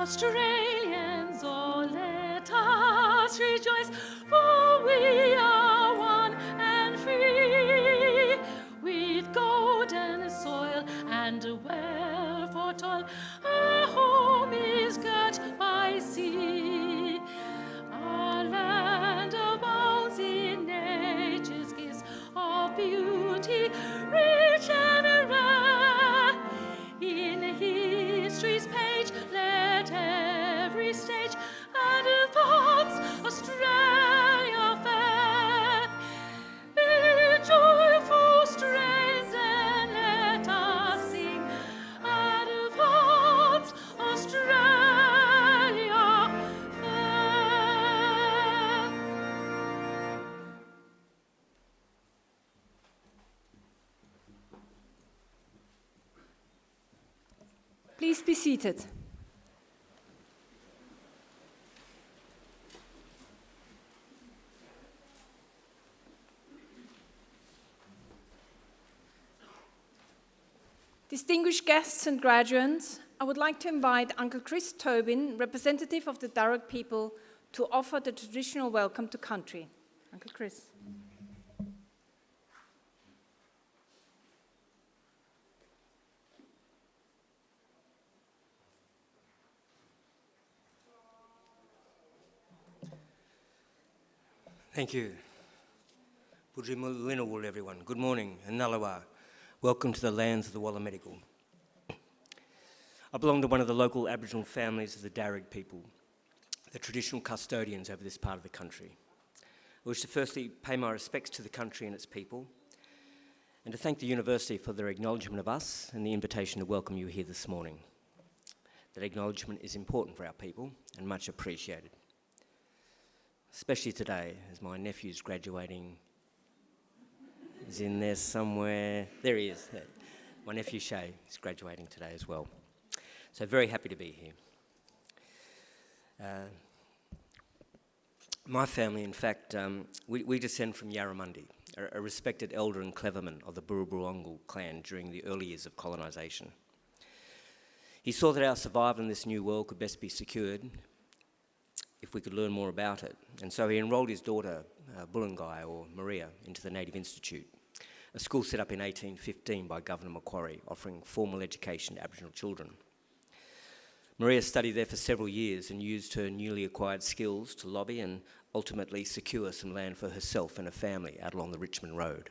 Australians, oh, let us rejoice, for we are one and free, with golden soil and a well for toil. Our home is girt by sea. Our land abounds in nature's gifts of beauty, rich and rare. In history's page, let every stage advance Australia fair. In joyful strains and let us sing, advance Australia fair. Please be seated. Distinguished guests and graduates, I would like to invite Uncle Chris Tobin, representative of the Darug people, to offer the traditional welcome to country. Uncle Chris. Thank you. Pujimulinawool, everyone. Good morning, and Nalawa. Welcome to the lands of the Wallamedical. I belong to one of the local Aboriginal families of the Darug people, the traditional custodians over this part of the country. I wish to firstly pay my respects to the country and its people, and to thank the university for their acknowledgement of us and the invitation to welcome you here this morning. That acknowledgement is important for our people and much appreciated. Especially today, as my nephew's graduating. He's in there somewhere. There he is. My nephew Shay is graduating today as well. So very happy to be here. My family, in fact, we descend from Yarramundi, a respected elder and cleverman of the Burruburrungal clan during the early years of colonisation. He saw that our survival in this new world could best be secured if we could learn more about it. And so he enrolled his daughter, Bullangai, or Maria, into the Native Institute, a school set up in 1815 by Governor Macquarie, offering formal education to Aboriginal children. Maria studied there for several years and used her newly acquired skills to lobby and ultimately secure some land for herself and her family out along the Richmond Road.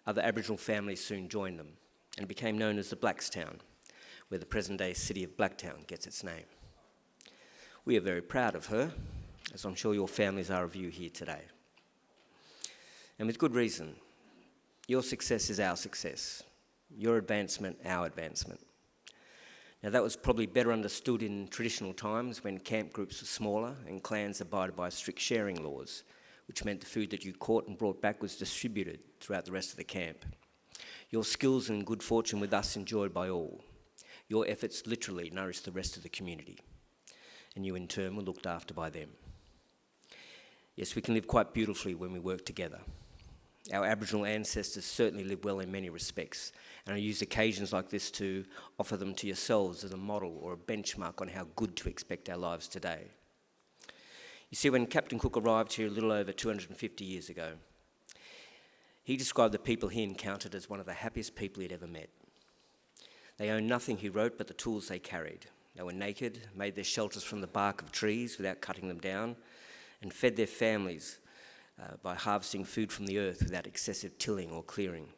Other Aboriginal families soon joined them and became known as the Blackstown, where the present-day city of Blacktown gets its name. We are very proud of her, as I'm sure your families are of you here today. And with good reason. Your success is our success. Your advancement, our advancement. Now that was probably better understood in traditional times when camp groups were smaller and clans abided by strict sharing laws, which meant the food that you caught and brought back was distributed throughout the rest of the camp. Your skills and good fortune were thus enjoyed by all. Your efforts literally nourished the rest of the community, and you in turn were looked after by them. Yes, we can live quite beautifully when we work together. Our Aboriginal ancestors certainly lived well in many respects, and I use occasions like this to offer them to yourselves as a model or a benchmark on how good to expect our lives today. You see, when Captain Cook arrived here a little over 250 years ago, he described the people he encountered as one of the happiest people he'd ever met. They owned nothing, he wrote, but the tools they carried. They were naked, made their shelters from the bark of trees without cutting them down, and fed their families by harvesting food from the earth without excessive tilling or clearing.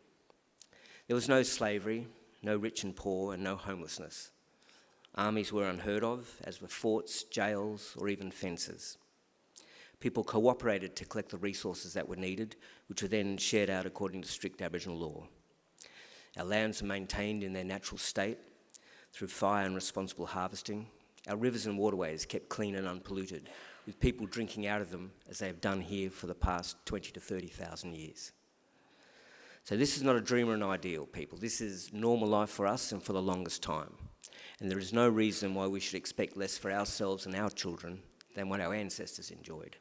There was no slavery, no rich and poor, and no homelessness. Armies were unheard of, as were forts, jails, or even fences. People cooperated to collect the resources that were needed, which were then shared out according to strict Aboriginal law. Our lands were maintained in their natural state through fire and responsible harvesting. Our rivers and waterways kept clean and unpolluted, with people drinking out of them as they have done here for the past 20 to 30,000 years. So this is not a dream or an ideal, people. This is normal life for us and for the longest time. And there is no reason why we should expect less for ourselves and our children than what our ancestors enjoyed.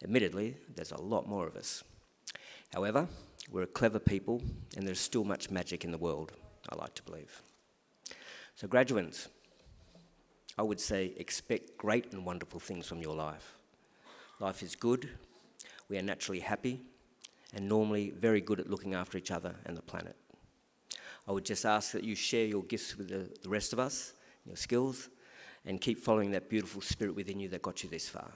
Admittedly, there's a lot more of us. However, we're a clever people and there's still much magic in the world, I like to believe. So graduates, I would say expect great and wonderful things from your life. Life is good, we are naturally happy, and normally very good at looking after each other and the planet. I would just ask that you share your gifts with the rest of us, your skills, and keep following that beautiful spirit within you that got you this far.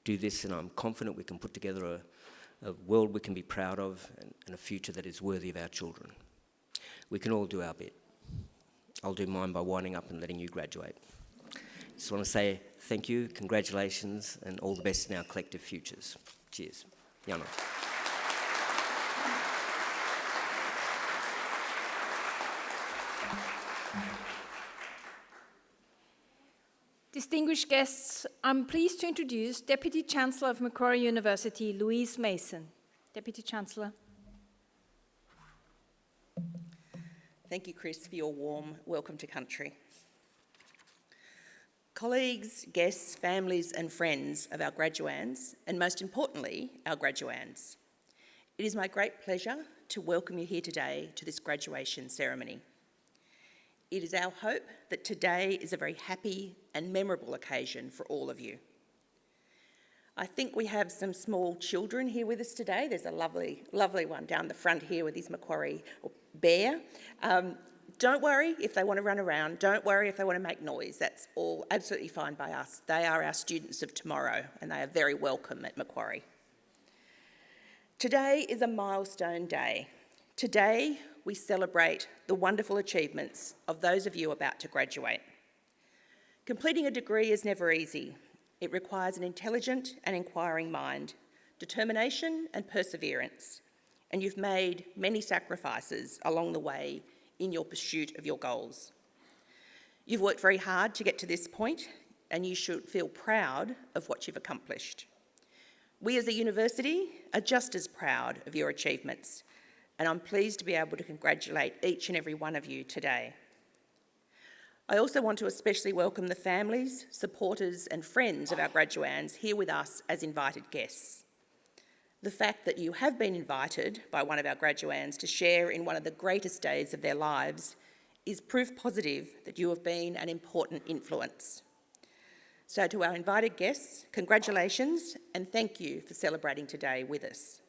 Do this, and I'm confident we can put together a world we can be proud of and a future that is worthy of our children. We can all do our bit. I'll do mine by winding up and letting you graduate. Just want to say thank you, congratulations, and all the best in our collective futures. Cheers. Yana. Distinguished guests, I'm pleased to introduce Deputy Chancellor of Macquarie University, Louise Mason. Deputy Chancellor. Thank you, Chris, for your warm welcome to country. Colleagues, guests, families and friends of our graduands, and most importantly, our graduands. It is my great pleasure to welcome you here today to this graduation ceremony. It is our hope that today is a very happy and memorable occasion for all of you. I think we have some small children here with us today. There's a lovely, lovely one down the front here with his Macquarie bear. Don't worry if they want to run around. Don't worry if they want to make noise. That's all absolutely fine by us. They are our students of tomorrow and they are very welcome at Macquarie. Today is a milestone day. Today, we celebrate the wonderful achievements of those of you about to graduate. Completing a degree is never easy. It requires an intelligent and inquiring mind, determination and perseverance, and you've made many sacrifices along the way in your pursuit of your goals. You've worked very hard to get to this point, and you should feel proud of what you've accomplished. We as a university are just as proud of your achievements, and I'm pleased to be able to congratulate each and every one of you today. I also want to especially welcome the families, supporters and friends of our graduands here with us as invited guests. The fact that you have been invited by one of our graduands to share in one of the greatest days of their lives is proof positive that you have been an important influence. So to our invited guests, congratulations and thank you for celebrating today with us.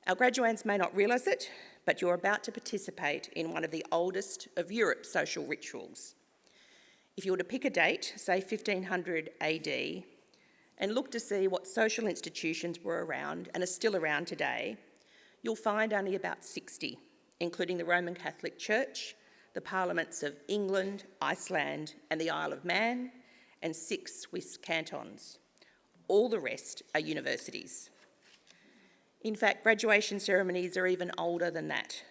Our graduands may not realise it, but you're about to participate in one of the oldest of Europe's social rituals. If you were to pick a date, say 1500 AD, and look to see what social institutions were around and are still around today, you'll find only about 60, including the Roman Catholic Church, the parliaments of England, Iceland and the Isle of Man, and 6 Swiss cantons. All the rest are universities. In fact, graduation ceremonies are even older than that.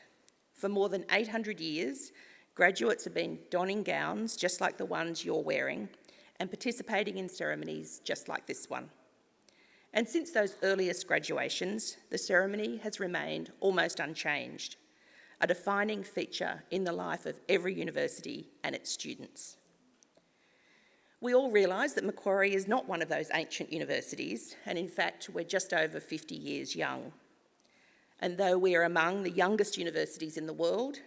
For more than 800 years, graduates have been donning gowns just like the ones you're wearing and participating in ceremonies just like this one. And since those earliest graduations, the ceremony has remained almost unchanged, a defining feature in the life of every university and its students. We all realise that Macquarie is not one of those ancient universities, and in fact, we're just over 50 years young. And though we are among the youngest universities in the world,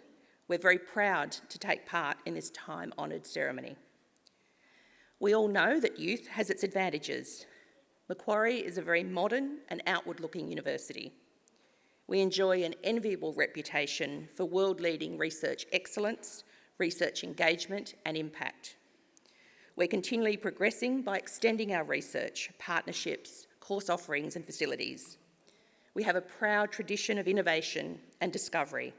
we're very proud to take part in this time-honoured ceremony. We all know that youth has its advantages. Macquarie is a very modern and outward-looking university. We enjoy an enviable reputation for world-leading research excellence, research engagement and impact. We're continually progressing by extending our research, partnerships, course offerings and facilities. We have a proud tradition of innovation and discovery,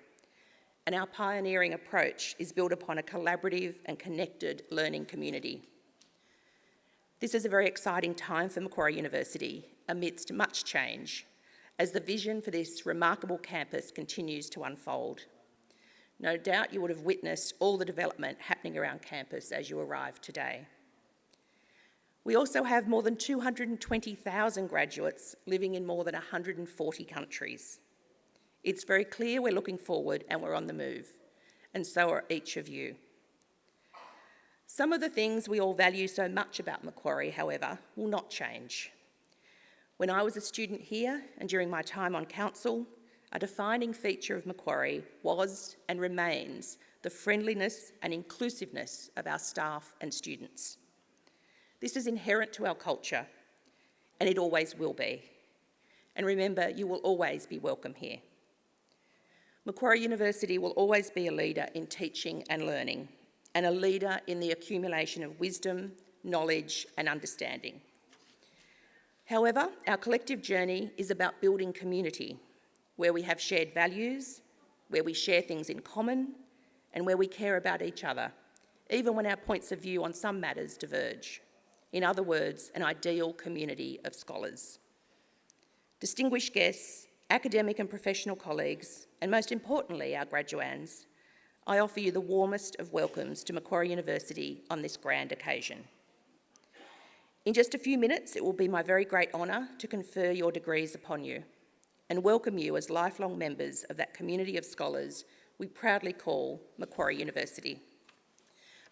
and our pioneering approach is built upon a collaborative and connected learning community. This is a very exciting time for Macquarie University amidst much change as the vision for this remarkable campus continues to unfold. No doubt you would have witnessed all the development happening around campus as you arrived today. We also have more than 220,000 graduates living in more than 140 countries. It's very clear we're looking forward and we're on the move, and so are each of you. Some of the things we all value so much about Macquarie, however, will not change. When I was a student here and during my time on council, a defining feature of Macquarie was and remains the friendliness and inclusiveness of our staff and students. This is inherent to our culture, and it always will be. And remember, you will always be welcome here. Macquarie University will always be a leader in teaching and learning, and a leader in the accumulation of wisdom, knowledge, and understanding. However, our collective journey is about building community, where we have shared values, where we share things in common, and where we care about each other, even when our points of view on some matters diverge. In other words, an ideal community of scholars. Distinguished guests, academic and professional colleagues, and most importantly, our graduands, I offer you the warmest of welcomes to Macquarie University on this grand occasion. In just a few minutes, it will be my very great honour to confer your degrees upon you and welcome you as lifelong members of that community of scholars we proudly call Macquarie University.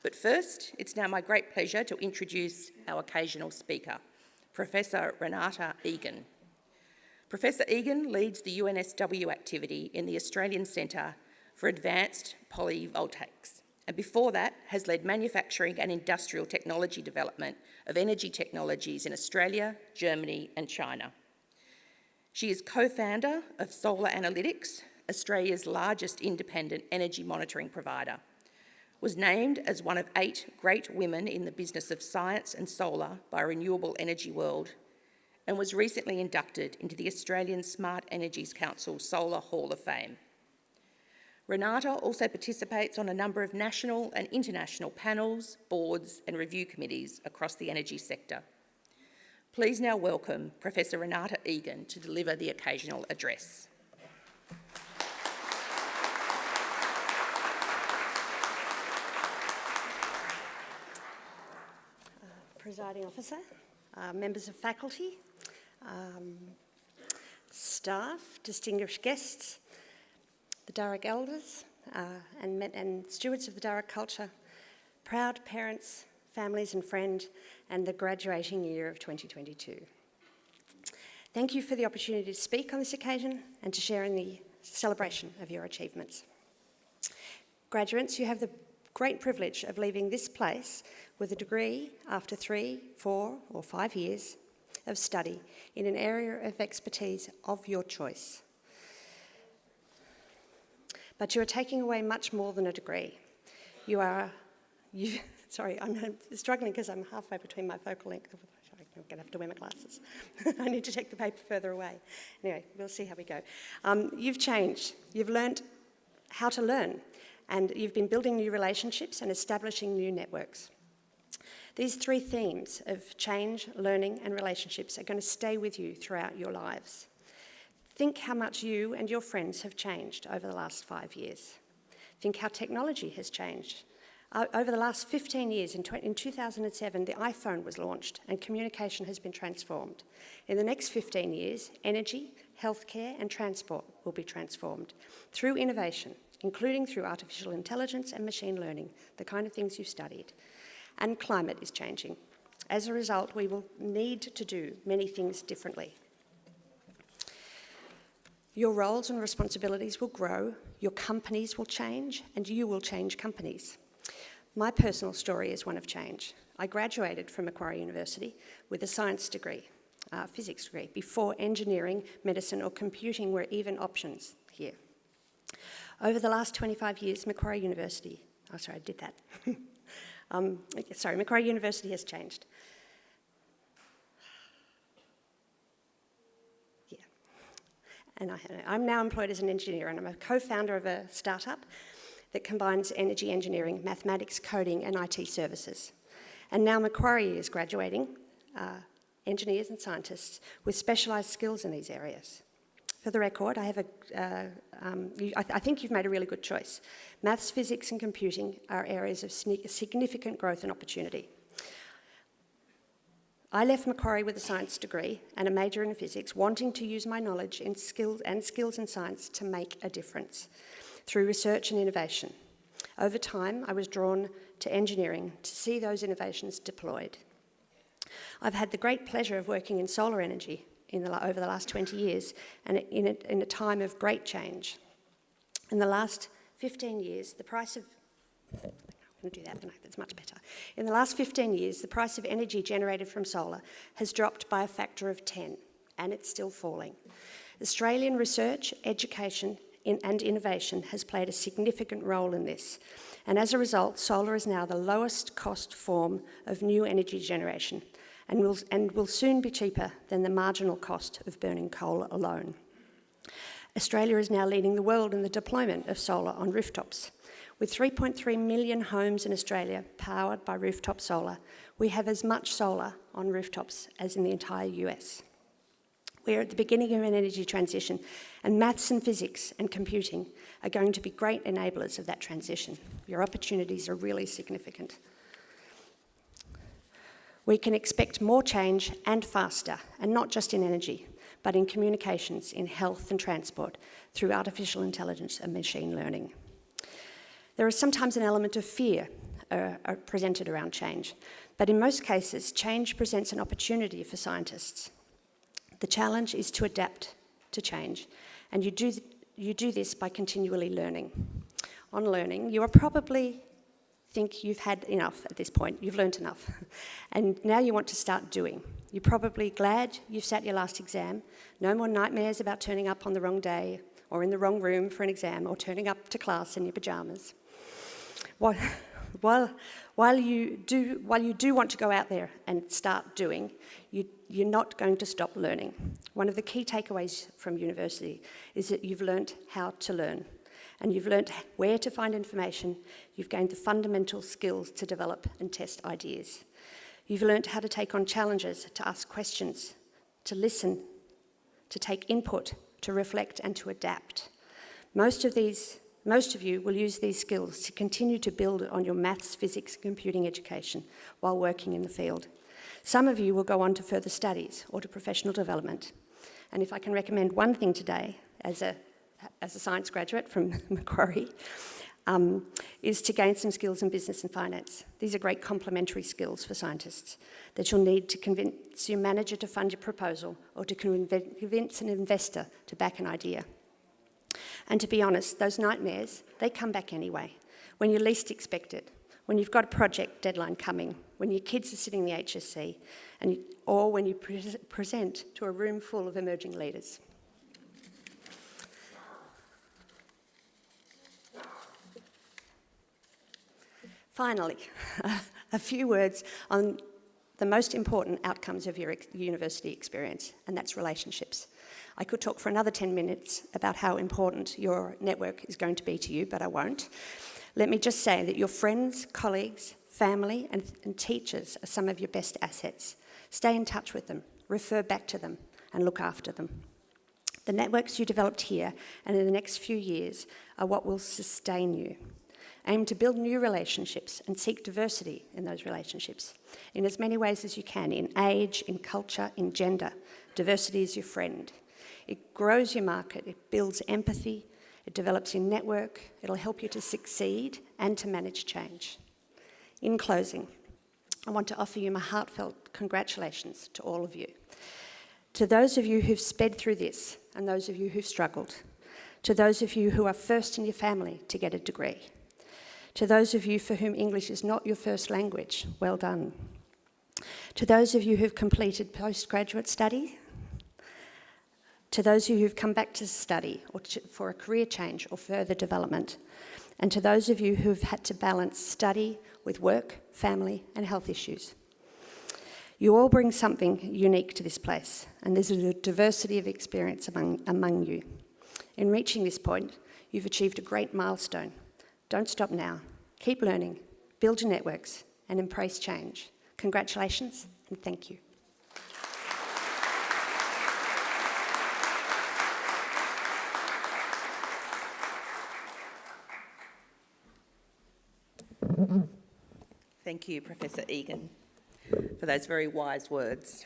But first, it's now my great pleasure to introduce our occasional speaker, Professor Renata Egan. Professor Egan leads the UNSW activity in the Australian Centre for Advanced Polyvoltaics, and before that has led manufacturing and industrial technology development of energy technologies in Australia, Germany and China. She is co-founder of Solar Analytics, Australia's largest independent energy monitoring provider, was named as one of 8 great women in the business of science and solar by Renewable Energy World, and was recently inducted into the Australian Smart Energies Council Solar Hall of Fame. Renata also participates on a number of national and international panels, boards and review committees across the energy sector. Please now welcome Professor Renata Egan to deliver the occasional address. Presiding Officer, members of faculty, staff, distinguished guests, the Darug elders and stewards of the Darug culture, proud parents, families and friends, and the graduating year of 2022. Thank you for the opportunity to speak on this occasion and to share in the celebration of your achievements. Graduates, you have the great privilege of leaving this place with a degree after 3, 4 or 5 years of study in an area of expertise of your choice. But you are taking away much more than a degree. Sorry, I'm struggling because I'm halfway between my focal length. I'm going to have to wear my glasses. I need to take the paper further away. Anyway, we'll see how we go. You've changed. You've learnt how to learn, and you've been building new relationships and establishing new networks. These 3 themes of change, learning and relationships are going to stay with you throughout your lives. Think how much you and your friends have changed over the last 5 years. Think how technology has changed. Over the last 15 years, in 2007, the iPhone was launched and communication has been transformed. In the next 15 years, energy, healthcare and transport will be transformed through innovation, including through artificial intelligence and machine learning, the kind of things you've studied. And climate is changing. As a result, we will need to do many things differently. Your roles and responsibilities will grow, your companies will change, and you will change companies. My personal story is one of change. I graduated from Macquarie University with a science degree, physics degree, before engineering, medicine or computing were even options here. Over the last 25 years, Macquarie University has changed. Yeah. And I'm now employed as an engineer, and I'm a co-founder of a startup that combines energy engineering, mathematics, coding and IT services. And now Macquarie is graduating engineers and scientists with specialised skills in these areas. For the record, I think you've made a really good choice. Maths, physics and computing are areas of significant growth and opportunity. I left Macquarie with a science degree and a major in physics, wanting to use my knowledge in skills in science to make a difference through research and innovation. Over time, I was drawn to engineering to see those innovations deployed. I've had the great pleasure of working in solar energy over the last 20 years, and in a time of great change. In the last 15 years, the price of I'm going to do that, no, that's much better. In the last 15 years, the price of energy generated from solar has dropped by a factor of 10, and it's still falling. Australian research, education, and innovation has played a significant role in this, and as a result, solar is now the lowest cost form of new energy generation, and will soon be cheaper than the marginal cost of burning coal alone. Australia is now leading the world in the deployment of solar on rooftops. With 3.3 million homes in Australia powered by rooftop solar, we have as much solar on rooftops as in the entire US. We're at the beginning of an energy transition, and maths and physics and computing are going to be great enablers of that transition. Your opportunities are really significant. We can expect more change and faster, and not just in energy, but in communications, in health and transport, through artificial intelligence and machine learning. There is sometimes an element of fear presented around change, but in most cases, change presents an opportunity for scientists. The challenge is to adapt to change, and you do this by continually learning. On learning, you are probably think you've had enough at this point, you've learnt enough, and now you want to start doing. You're probably glad you've sat your last exam, no more nightmares about turning up on the wrong day, or in the wrong room for an exam, or turning up to class in your pyjamas. While you do want to go out there and start doing, you're not going to stop learning. One of the key takeaways from university is that you've learnt how to learn, and you've learnt where to find information. You've gained the fundamental skills to develop and test ideas. You've learnt how to take on challenges, to ask questions, to listen, to take input, to reflect and to adapt. Most of you will use these skills to continue to build on your maths, physics, and computing education while working in the field. Some of you will go on to further studies or to professional development. And if I can recommend one thing today as a science graduate from Macquarie, is to gain some skills in business and finance. These are great complementary skills for scientists that you'll need to convince your manager to fund your proposal or to convince an investor to back an idea. And to be honest, those nightmares, they come back anyway, when you least expect it, when you've got a project deadline coming, when your kids are sitting in the HSC, or when you present to a room full of emerging leaders. Finally, a few words on the most important outcomes of your university experience, and that's relationships. I could talk for another 10 minutes about how important your network is going to be to you, but I won't. Let me just say that your friends, colleagues, family, and teachers are some of your best assets. Stay in touch with them, refer back to them, and look after them. The networks you developed here and in the next few years are what will sustain you. Aim to build new relationships and seek diversity in those relationships in as many ways as you can, in age, in culture, in gender. Diversity is your friend. It grows your market, it builds empathy, it develops your network, it'll help you to succeed and to manage change. In closing, I want to offer you my heartfelt congratulations to all of you. To those of you who've sped through this and those of you who've struggled. To those of you who are first in your family to get a degree. To those of you for whom English is not your first language, well done. To those of you who've completed postgraduate study. To those of you who've come back to study or for a career change or further development. And to those of you who've had to balance study with work, family, and health issues. You all bring something unique to this place, and there's a diversity of experience among you. In reaching this point, you've achieved a great milestone. Don't stop now. Keep learning, build your networks, and embrace change. Congratulations, and thank you. Thank you, Professor Egan, for those very wise words.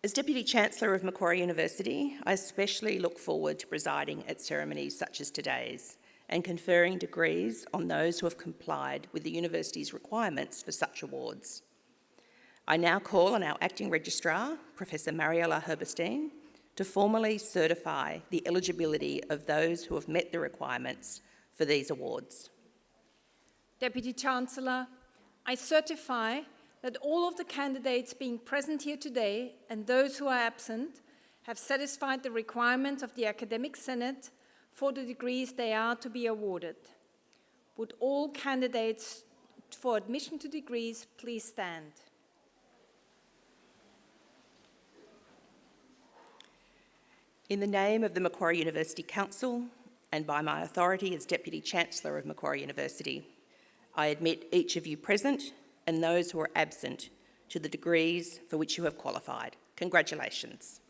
As Deputy Chancellor of Macquarie University, I especially look forward to presiding at ceremonies such as today's and conferring degrees on those who have complied with the university's requirements for such awards. I now call on our Acting Registrar, Professor Mariella Herberstein, to formally certify the eligibility of those who have met the requirements for for these awards. Deputy Chancellor, I certify that all of the candidates being present here today and those who are absent have satisfied the requirements of the Academic Senate for the degrees they are to be awarded. Would all candidates for admission to degrees please stand? In the name of the Macquarie University Council and by my authority as Deputy Chancellor of Macquarie University, I admit each of you present and those who are absent to the degrees for which you have qualified. Congratulations.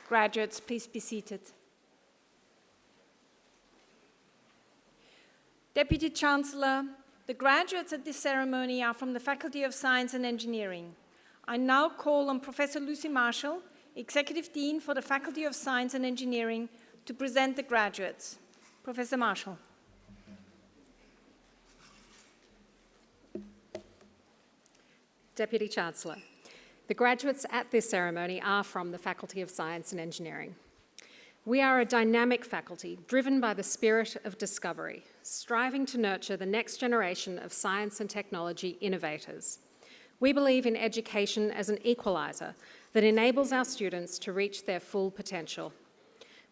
Graduates, please be seated. Deputy Chancellor, the graduates at this ceremony are from the Faculty of Science and Engineering. I now call on Professor Lucy Marshall, Executive Dean for the Faculty of Science and Engineering, to present the graduates. Professor Marshall. Deputy Chancellor, the graduates at this ceremony are from the Faculty of Science and Engineering. We are a dynamic faculty driven by the spirit of discovery, striving to nurture the next generation of science and technology innovators. We believe in education as an equaliser that enables our students to reach their full potential.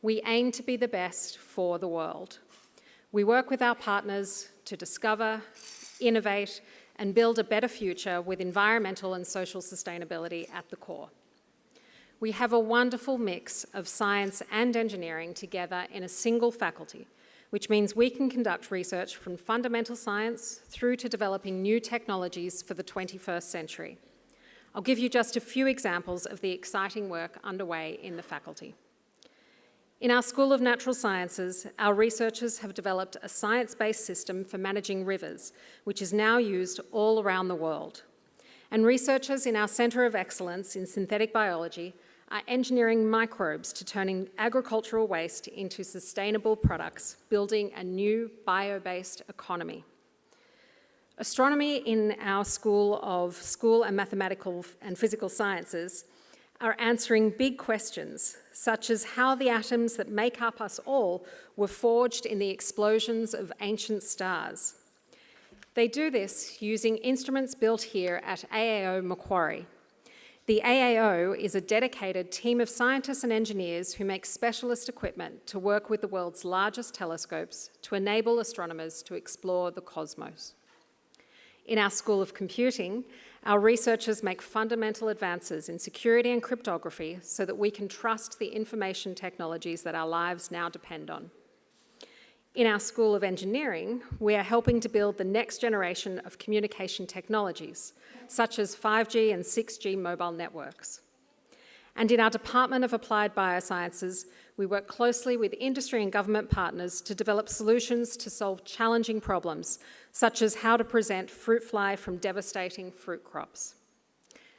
We aim to be the best for the world. We work with our partners to discover, innovate, and build a better future with environmental and social sustainability at the core. We have a wonderful mix of science and engineering together in a single faculty, which means we can conduct research from fundamental science through to developing new technologies for the 21st century. I'll give you just a few examples of the exciting work underway in the faculty. In our School of Natural Sciences, our researchers have developed a science-based system for managing rivers, which is now used all around the world. And researchers in our Centre of Excellence in Synthetic Biology are engineering microbes to turn agricultural waste into sustainable products, building a new bio-based economy. Astronomy in our School and Mathematical and Physical Sciences are answering big questions, such as how the atoms that make up us all were forged in the explosions of ancient stars. They do this using instruments built here at AAO Macquarie. The AAO is a dedicated team of scientists and engineers who make specialist equipment to work with the world's largest telescopes to enable astronomers to explore the cosmos. In our School of Computing, our researchers make fundamental advances in security and cryptography so that we can trust the information technologies that our lives now depend on. In our School of Engineering, we are helping to build the next generation of communication technologies, such as 5G and 6G mobile networks. And in our Department of Applied Biosciences, we work closely with industry and government partners to develop solutions to solve challenging problems, such as how to prevent fruit fly from devastating fruit crops.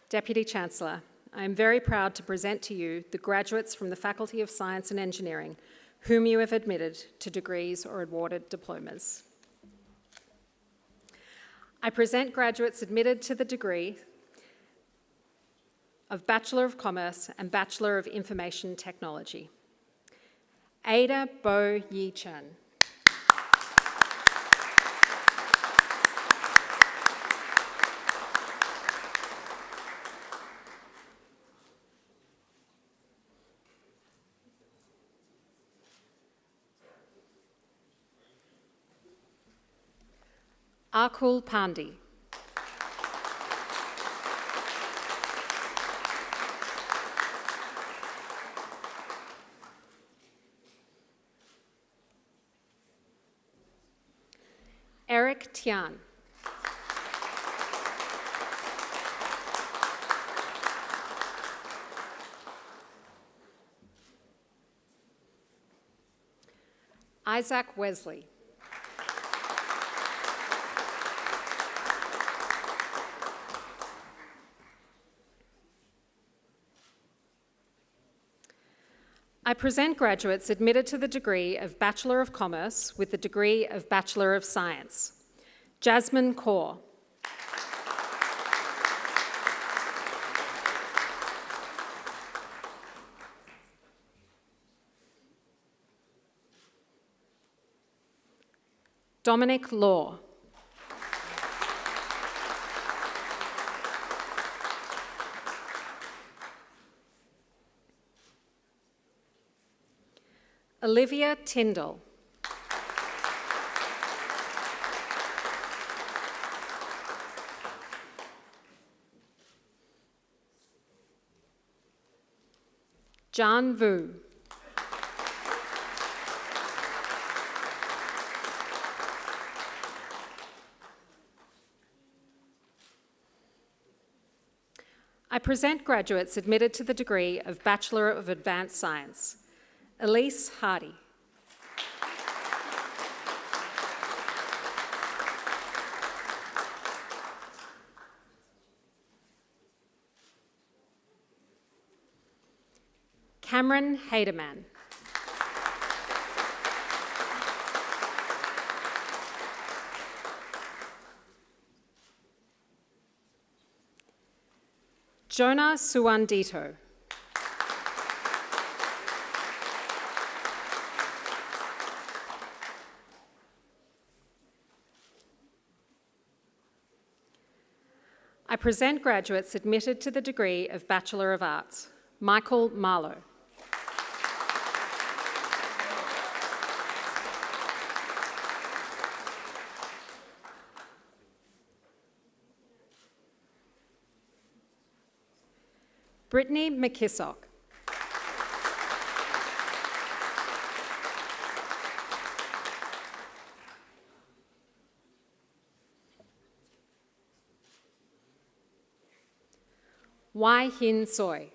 Deputy Chancellor, I am very proud to present to you the graduates from the Faculty of Science and Engineering, whom you have admitted to degrees or awarded diplomas. I present graduates admitted to the degree of Bachelor of Commerce and Bachelor of Information Technology. Ada Bo Yi Chen. Akul Pandey. Eric Tian. Isaac Wesley. I present graduates admitted to the degree of Bachelor of Commerce with the degree of Bachelor of Science. Jasmine Kaur. Dominic Law. Olivia Tyndall. John Vu. I present graduates admitted to the degree of Bachelor of Advanced Science. Elise Hardy. Cameron Haderman. Jonah Suwandito. I present graduates admitted to the degree of Bachelor of Arts. Michael Marlowe. Brittany McKissock. Wai Hin Soy.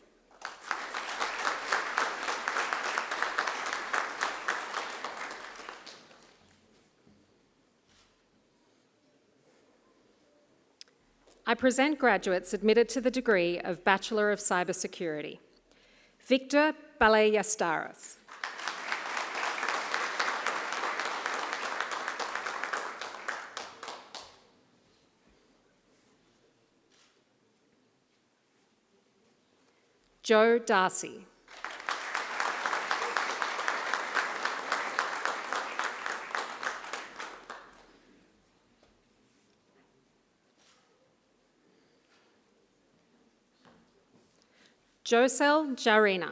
I present graduates admitted to the degree of Bachelor of Cybersecurity. Victor Balayastaras. Joe Darcy. Josel Jarina.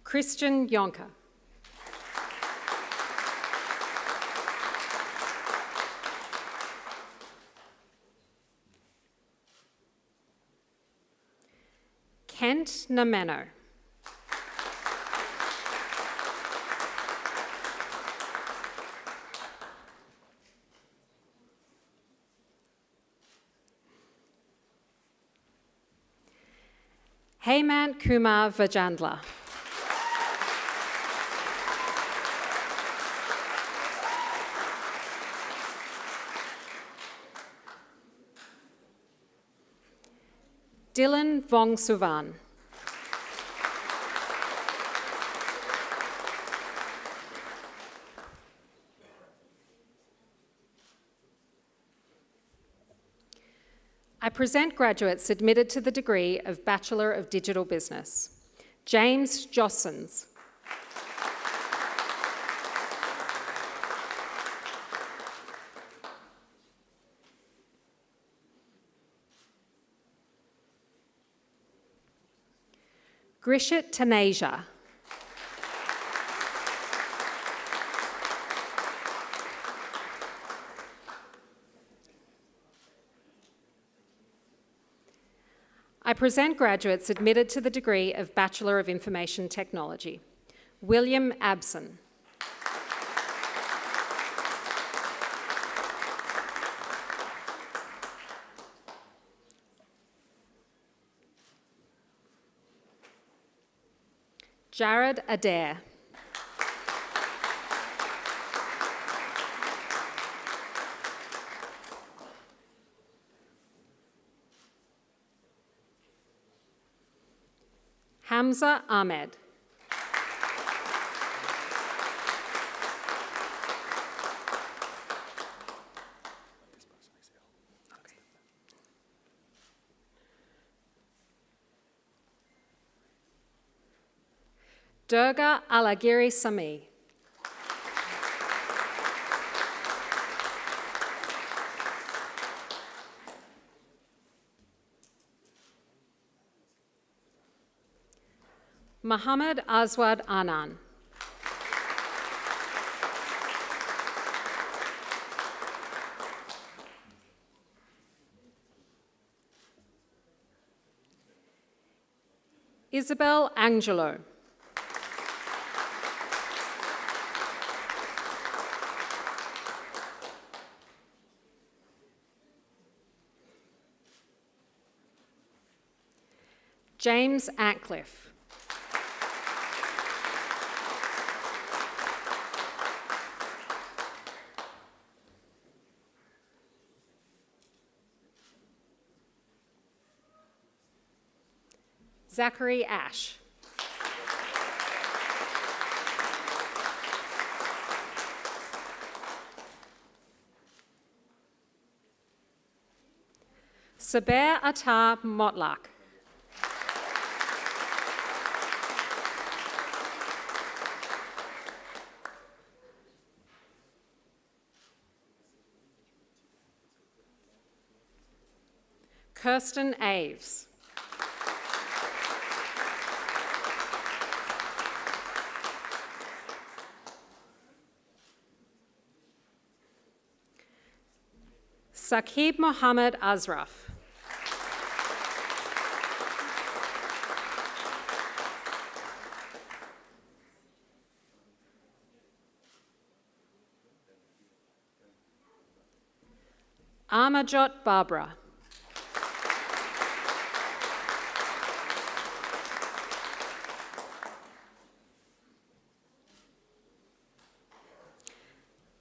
Christian Yonka. Kent Nameno. Hemant Kumar Vajandla. Dylan Vongsuvan. I present graduates admitted to the degree of Bachelor of Digital Business. James Jossens. Grishit Taneja. I present graduates admitted to the degree of Bachelor of Information Technology. William Abson. Jared Adair. Hamza Ahmed. Durga Alagiri Sami. Muhammad Aswad Anan. Isabel Angelo. James Atcliffe. Zachary Ash. Saber Attar Motlak. Kirsten Aves. Saqib Mohammed Azraf. Amajot Barbara.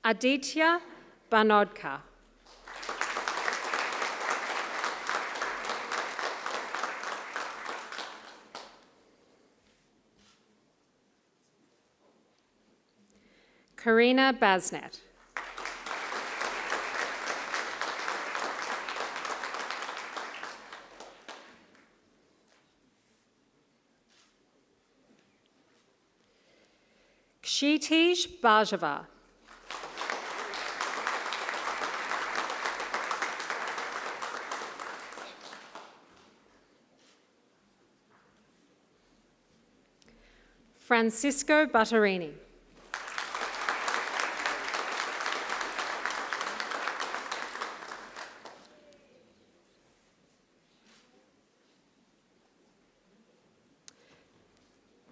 Aditya Banodkar. Karina Basnet. Kshitij Bajava. Francisco Butterini.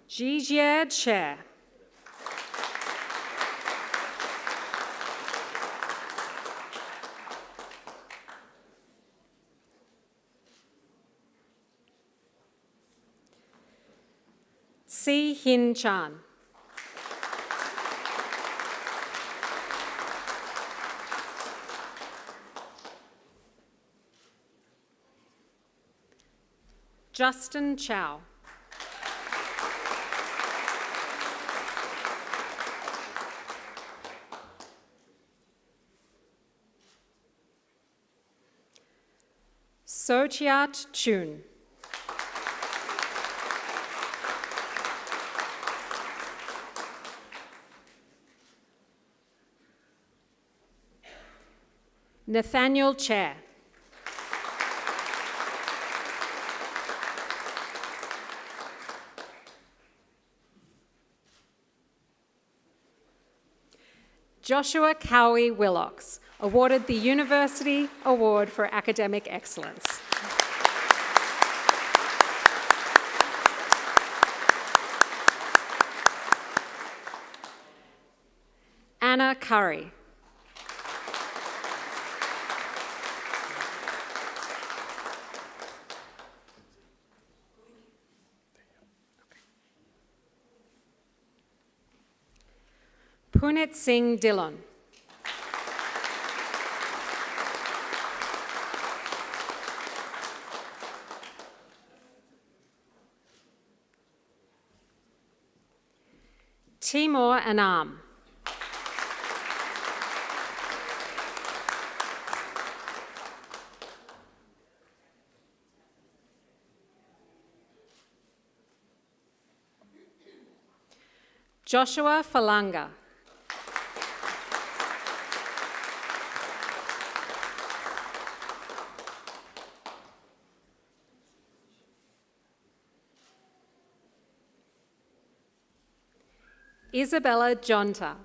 Jijiad Cher. Si Hin Chan. Justin Chow. Sochiat Chun. Nathaniel Chair. Joshua Cowie Willocks, awarded the University Award for Academic Excellence. Anna Curry. Punit Singh Dillon. Timur Anam. Joshua Falanga. Isabella Jonta.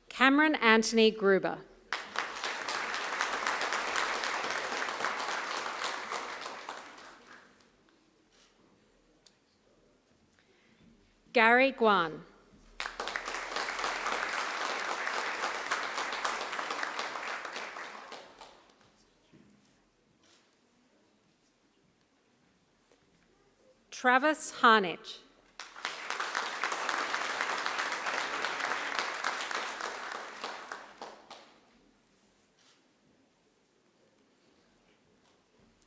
Cameron Anthony Gruber. Gary Guan. Travis Harnich.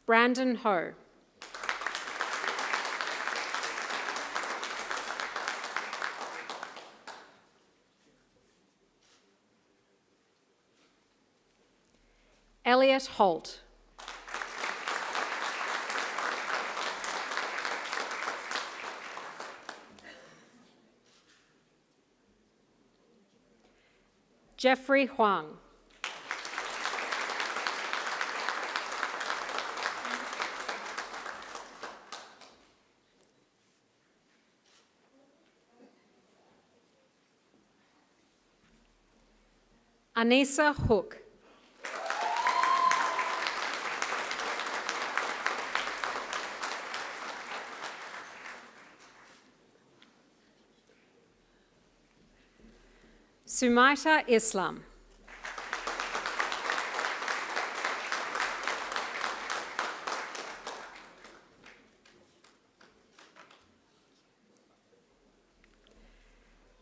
Brandon Ho. Elliot Holt. Jeffrey Huang. Anissa Hook. Sumaita Islam.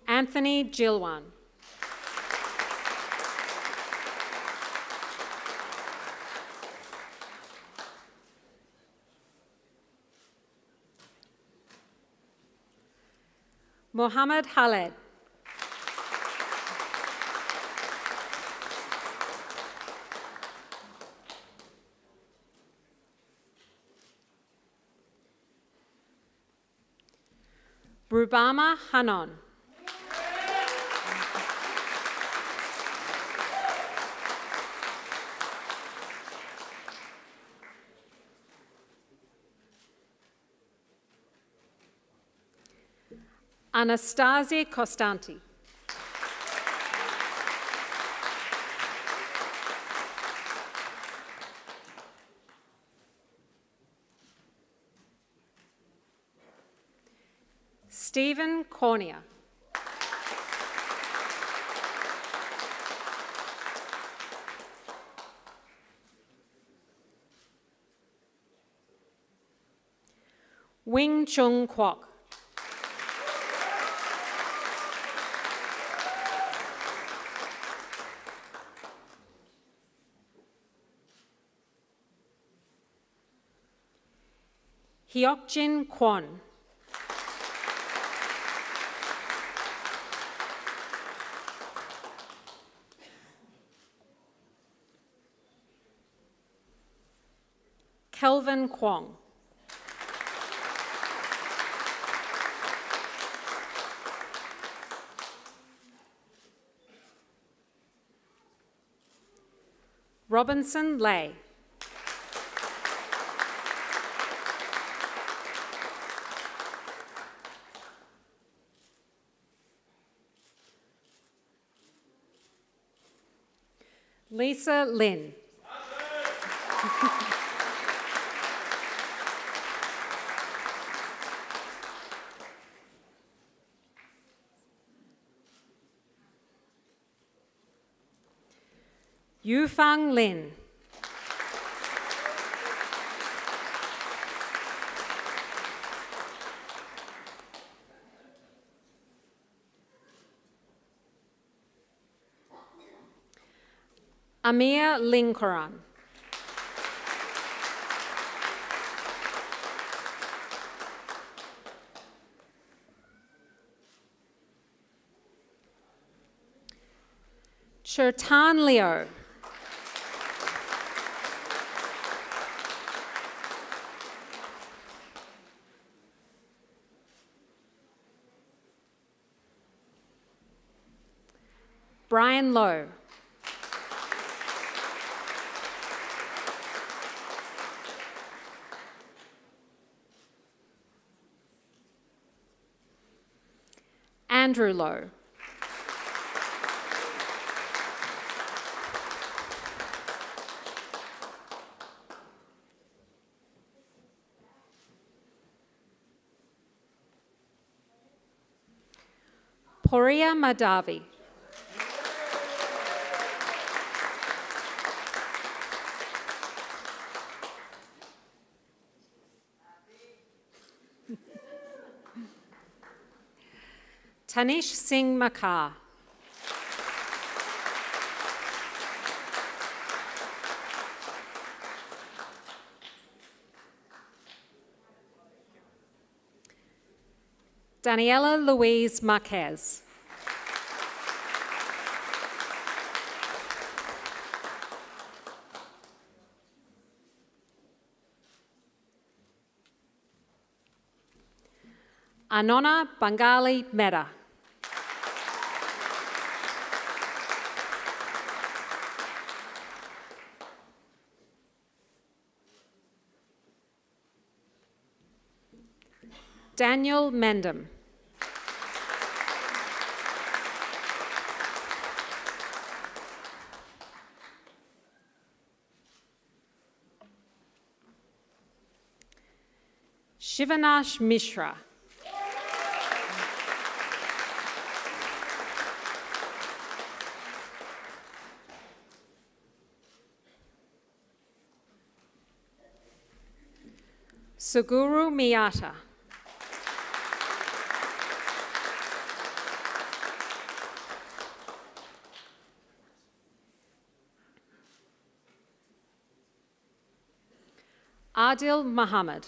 Anthony Gilwan. Mohammed Khaled. Rubama Hanon. Anastasia Costanti. Stephen Cornier. Wing Chung Kwok. Hyokjin Kwon. Kelvin Kwong. Robinson Lay. Lisa Lin. Yufang Lin. Amir Lingkoran. Chertan Leo. Brian Lowe. Andrew Lowe. Poria Madhavi. Tanish Singh Makar. Daniela Louise Marquez. Anona Bengali Mehta. Daniel Mendham. Shivanash Mishra. Suguru Miyata. Adil Muhammad.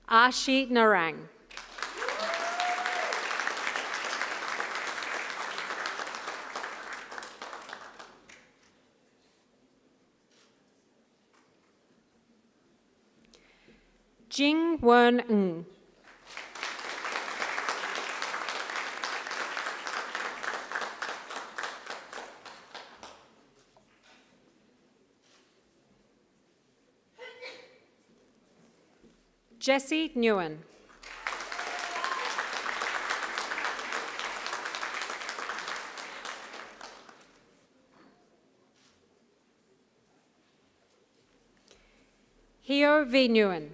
Ashi Narang. Jing Wen Ng. Jesse Nguyen. Hio V. Nguyen.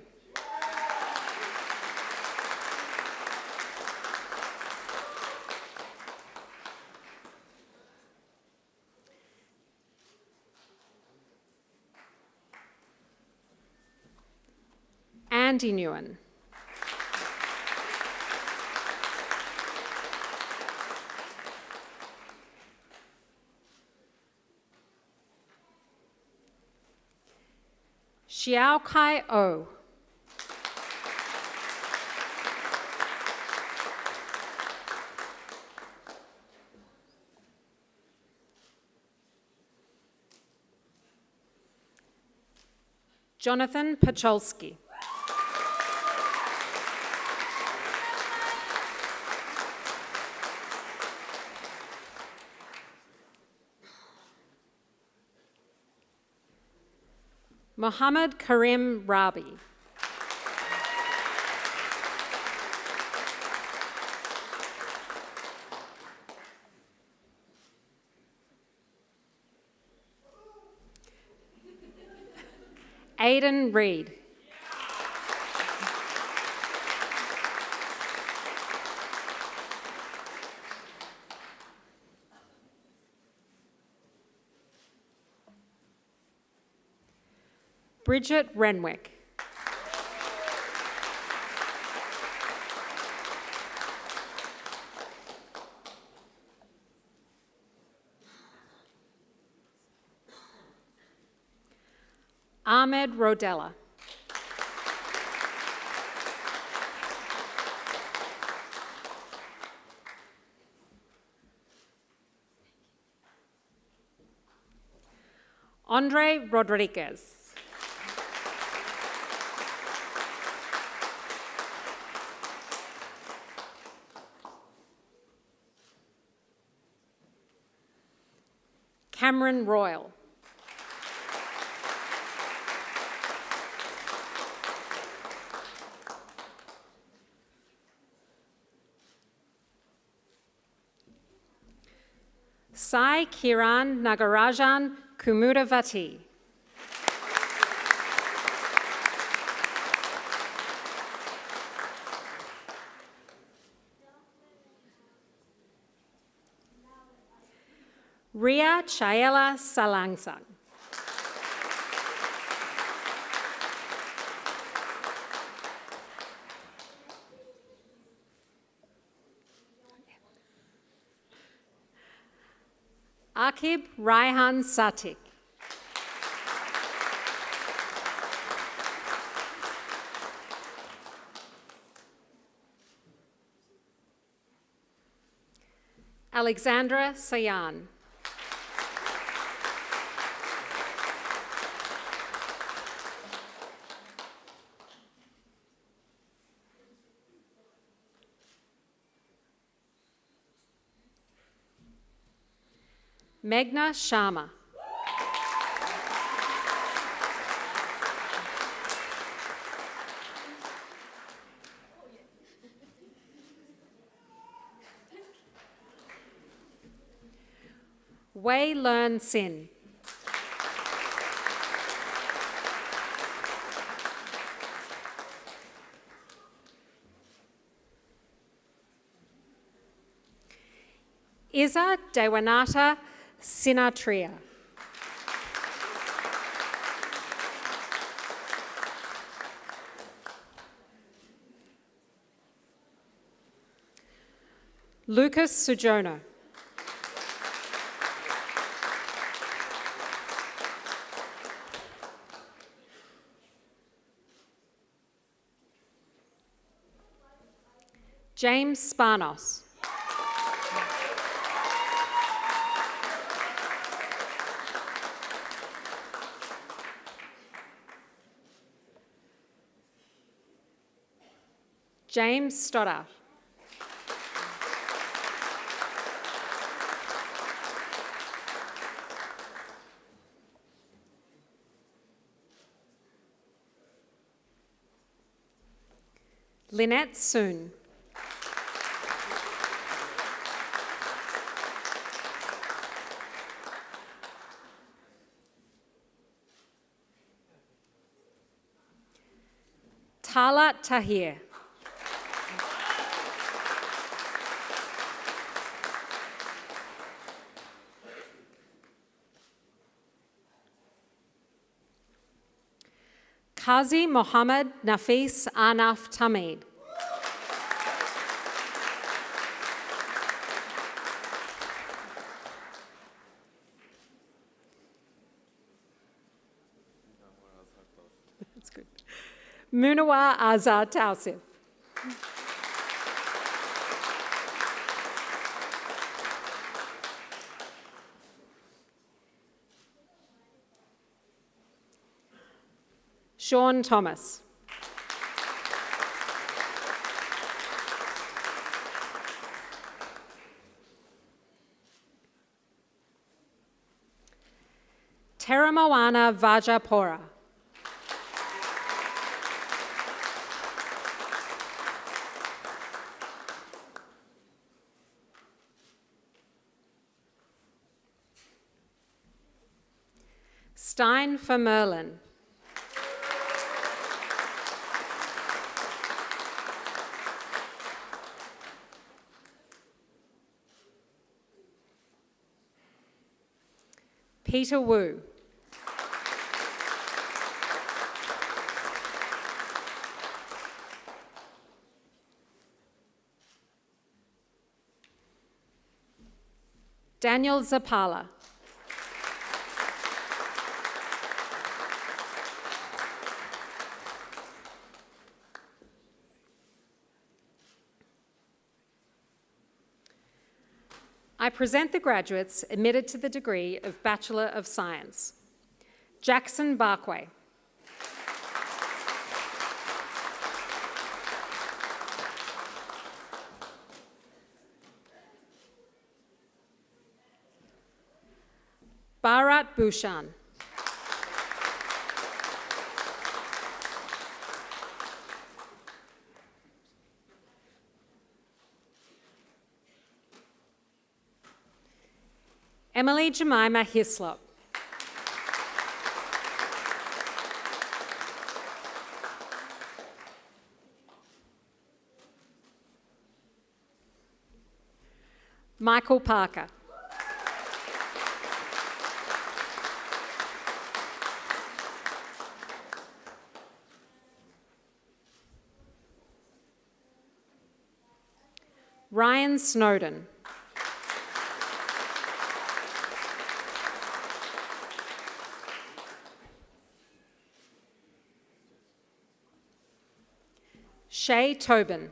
Andy Nguyen. Xiao Kai O. Jonathan Pacholski. Mohammed Karim Rabi. Aidan Reed. Bridget Renwick. Ahmed Rodella. Andre Rodriguez. Cameron Royal. Sai Kiran Nagarajan Kumudavati. Ria Chaela Salangsang. Akib Raihan Satik. Alexandra Sayan. Meghna Sharma. Wei Learn Sin. Iza Dewanata Sinatria. Lucas Sujono. James Spanos. James Stoddart. Lynette Soon. Tala Tahir. Qazi Mohammed Nafis Anaf Tamid. That's good. Munawa Azar Tausif. Sean Thomas. Teramawana Vajapora. Stein for Merlin. Peter Wu. Daniel Zapala. I present the graduates admitted to the degree of Bachelor of Science. Jackson Barkway. Bharat Bhushan. Emily Jemima Hislop. Michael Parker. Ryan Snowden. Shay Tobin.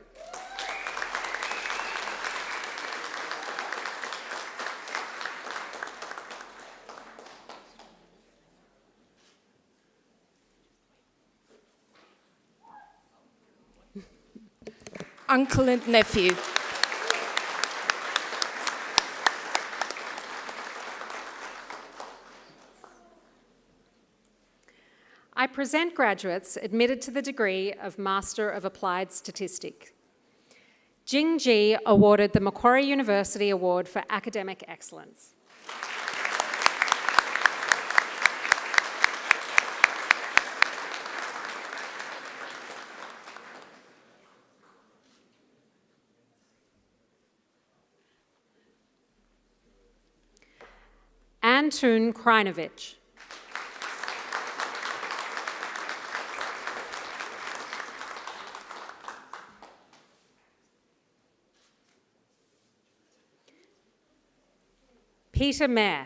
Uncle and nephew. I present graduates admitted to the degree of Master of Applied Statistics. Jing Ji awarded the Macquarie University Award for Academic Excellence. Antun Krajinovic. Peter Mayer.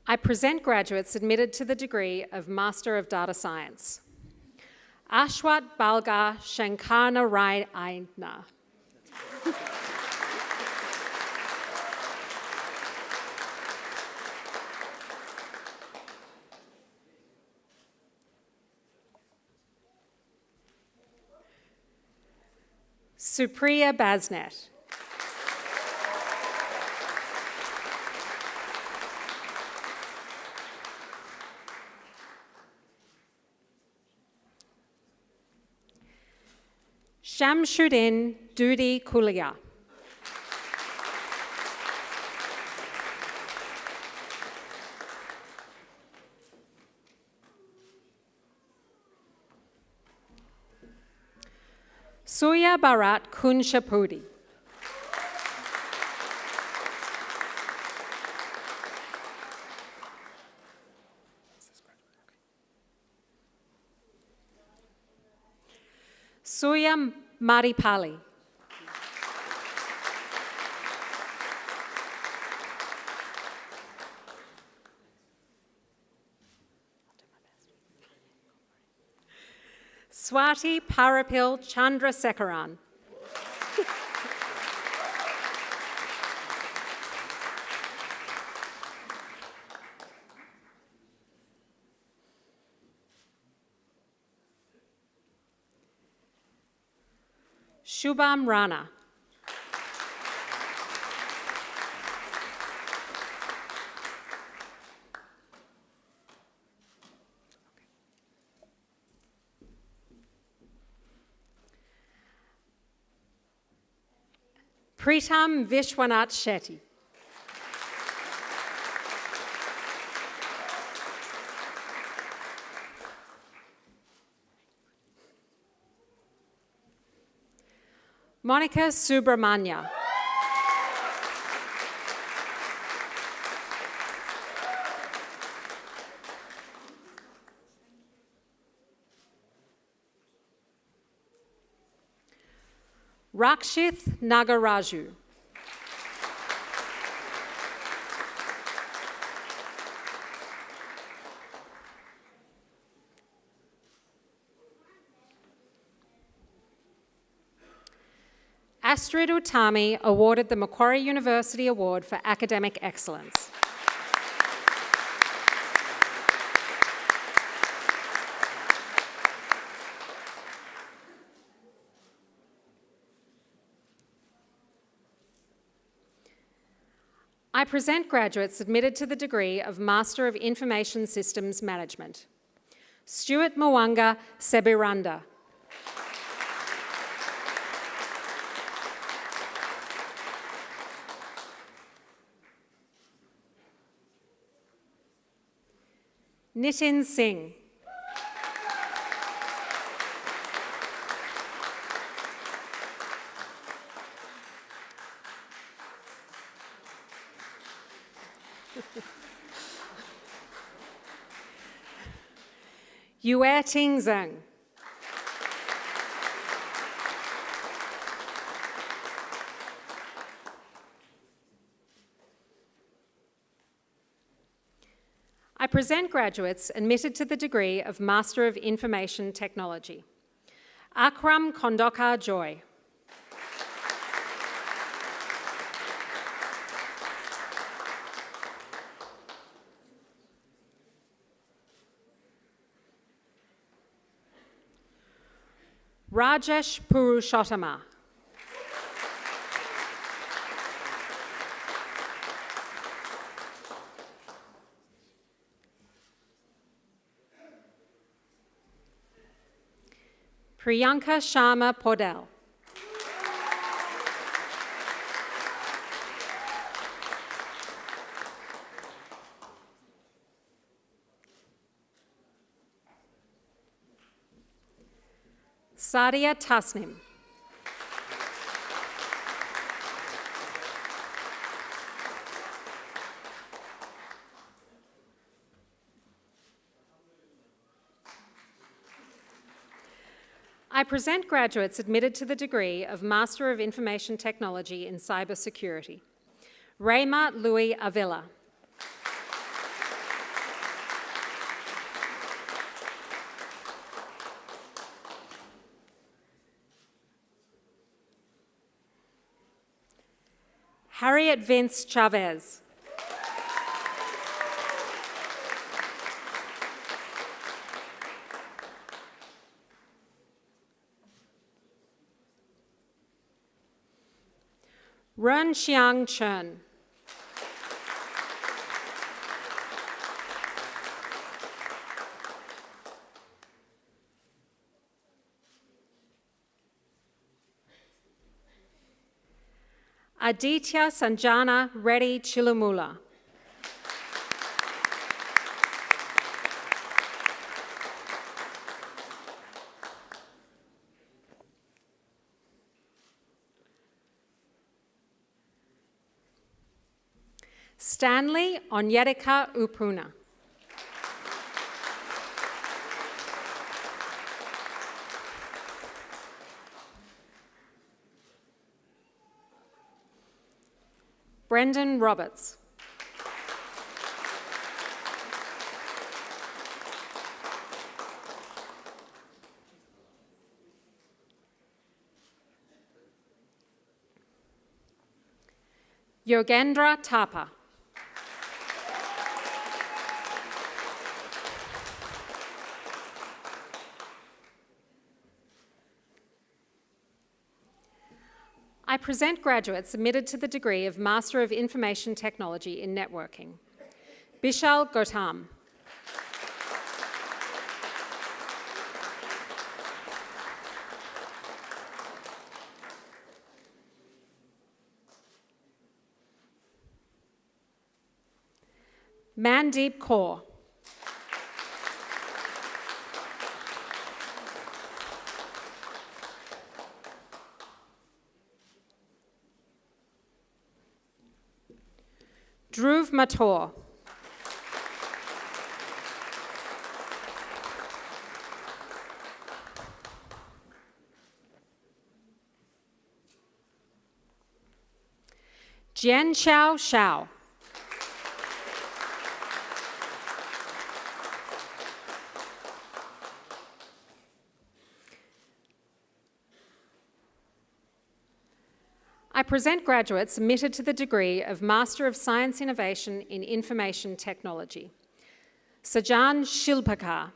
I present graduates admitted to the degree of Master of Data Science. Ashwat Balga Shankarnarayana. Supriya Basnet. Shamshuddin Dudi Kulia. Surya Bharat Kunshapudi. Surya Maripali. Swati Parapil Chandrasekaran. Shubham Rana. Pritam Vishwanath Shetty. Monica Subramanya. Rakshith Nagaraju. Astrid Utami awarded the Macquarie University Award for Academic Excellence. I present graduates admitted to the degree of Master of Information Systems Management. Stuart Mwanga Sebiranda. Nitin Singh. Yue Ting Zheng. I present graduates admitted to the degree of Master of Information Technology. Akram Kondoka Joy. Rajesh Purushottama. Priyanka Sharma Podel. Sadia Tasnim. I present graduates admitted to the degree of Master of Information Technology in Cybersecurity. Raymart Louis Avila. Harriet Vince Chavez. Run Xiang Chen. Aditya Sanjana Reddy Chilumula. Stanley Onyedika Upuna. Brendan Roberts. Yogendra Thapa. I present graduates admitted to the degree of Master of Information Technology in Networking. Bishal Gautam. Mandeep Kaur. Dhruv Mathur. Jian Xiao Xiao. I present graduates admitted to the degree of Master of Science Innovation in Information Technology. Sajan Shilpakar.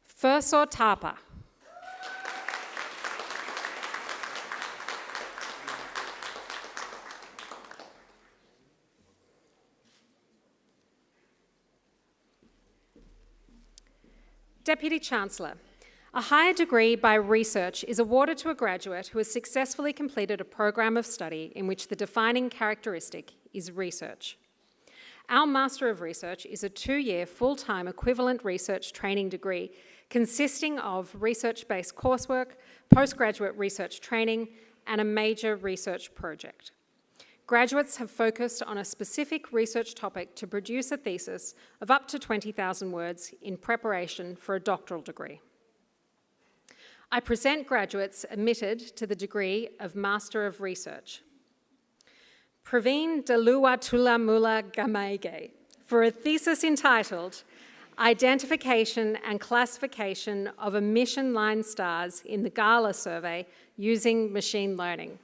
Fursor Tapa. Deputy Chancellor, a higher degree by research is awarded to a graduate who has successfully completed a program of study in which the defining characteristic is research. Our Master of Research is a 2-year full-time equivalent research training degree consisting of research-based coursework, postgraduate research training, and a major research project. Graduates have focused on a specific research topic to produce a thesis of up to 20,000 words in preparation for a doctoral degree. I present graduates admitted to the degree of Master of Research. Praveen Daluwatula Mula Gamaige for a thesis entitled Identification and Classification of Emission Line Stars in the Gala Survey Using Machine Learning.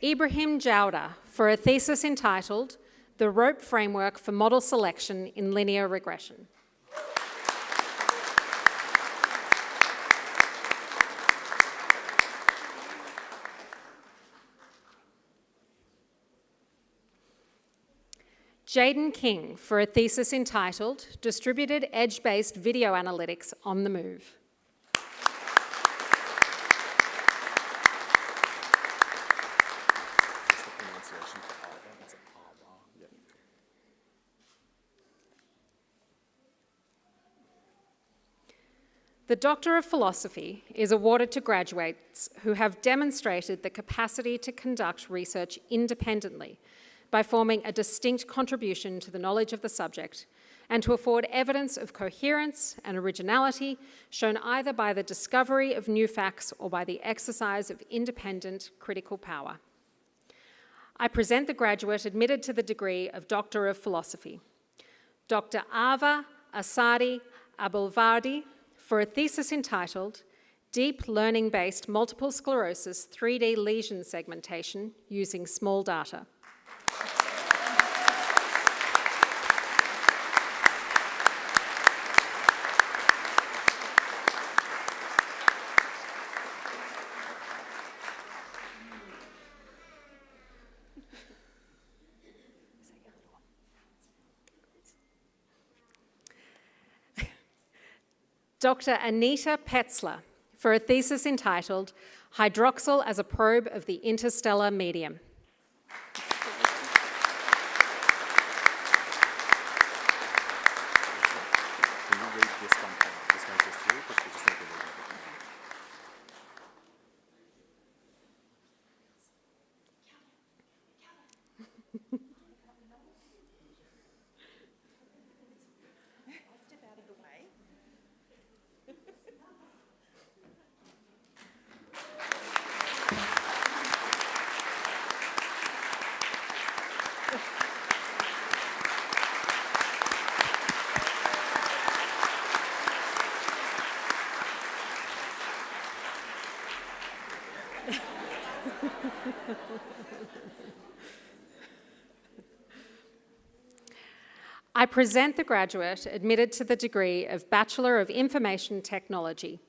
Ibrahim Jauda for a thesis entitled The Rope Framework for Model Selection in Linear Regression. Jaden King for a thesis entitled Distributed Edge-Based Video Analytics on the Move. The Doctor of Philosophy is awarded to graduates who have demonstrated the capacity to conduct research independently by forming a distinct contribution to the knowledge of the subject and to afford evidence of coherence and originality shown either by the discovery of new facts or by the exercise of independent critical power. I present the graduate admitted to the degree of Doctor of Philosophy, Dr. Ava Asadi Abulvardi, for a thesis entitled Deep Learning-Based Multiple Sclerosis 3D Lesion Segmentation Using Small Data. Dr. Anita Petzler for a thesis entitled Hydroxyl as a Probe of the Interstellar Medium. Can you read this one? This one just through, because we just need to read everything. Step out of the way. I present the graduate admitted to the degree of Bachelor of Information Technology.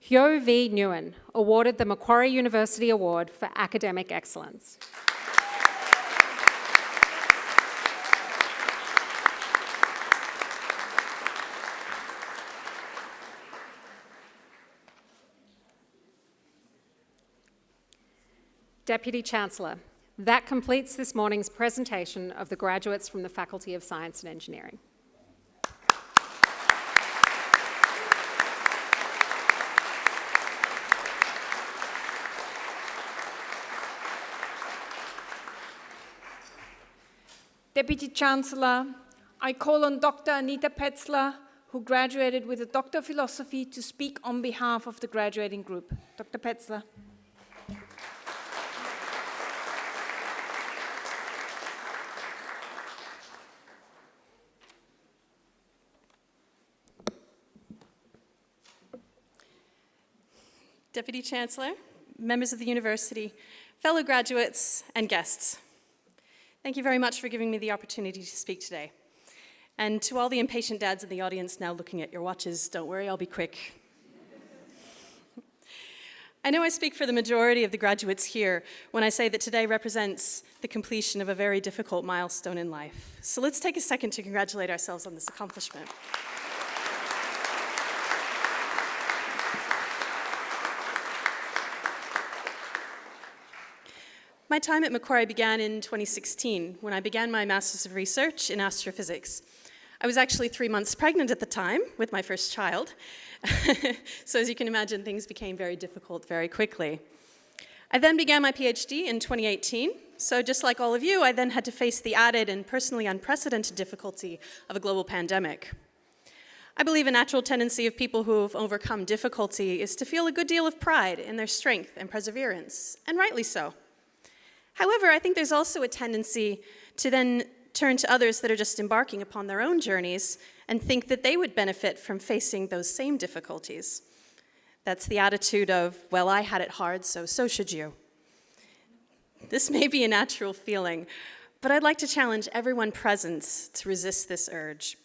Hyo V. Nguyen, awarded the Macquarie University Award for Academic Excellence. Deputy Chancellor, that completes this morning's presentation of the graduates from the Faculty of Science and Engineering. Deputy Chancellor, I call on Dr. Anita Petzler, who graduated with a Doctor of Philosophy, to speak on behalf of the graduating group. Dr. Petzler. Deputy Chancellor, members of the university, fellow graduates, and guests. Thank you very much for giving me the opportunity to speak today. And to all the impatient dads in the audience now looking at your watches, don't worry, I'll be quick. I know I speak for the majority of the graduates here when I say that today represents the completion of a very difficult milestone in life. So let's take a second to congratulate ourselves on this accomplishment. My time at Macquarie began in 2016 when I began my Master's of Research in Astrophysics. I was actually 3 months pregnant at the time with my first child. So as you can imagine, things became very difficult very quickly. I then began my PhD in 2018. So just like all of you, I then had to face the added and personally unprecedented difficulty of a global pandemic. I believe a natural tendency of people who have overcome difficulty is to feel a good deal of pride in their strength and perseverance, and rightly so. However, I think there's also a tendency to then turn to others that are just embarking upon their own journeys and think that they would benefit from facing those same difficulties. That's the attitude of, well, I had it hard, so should you. This may be a natural feeling, but I'd like to challenge everyone present to resist this urge.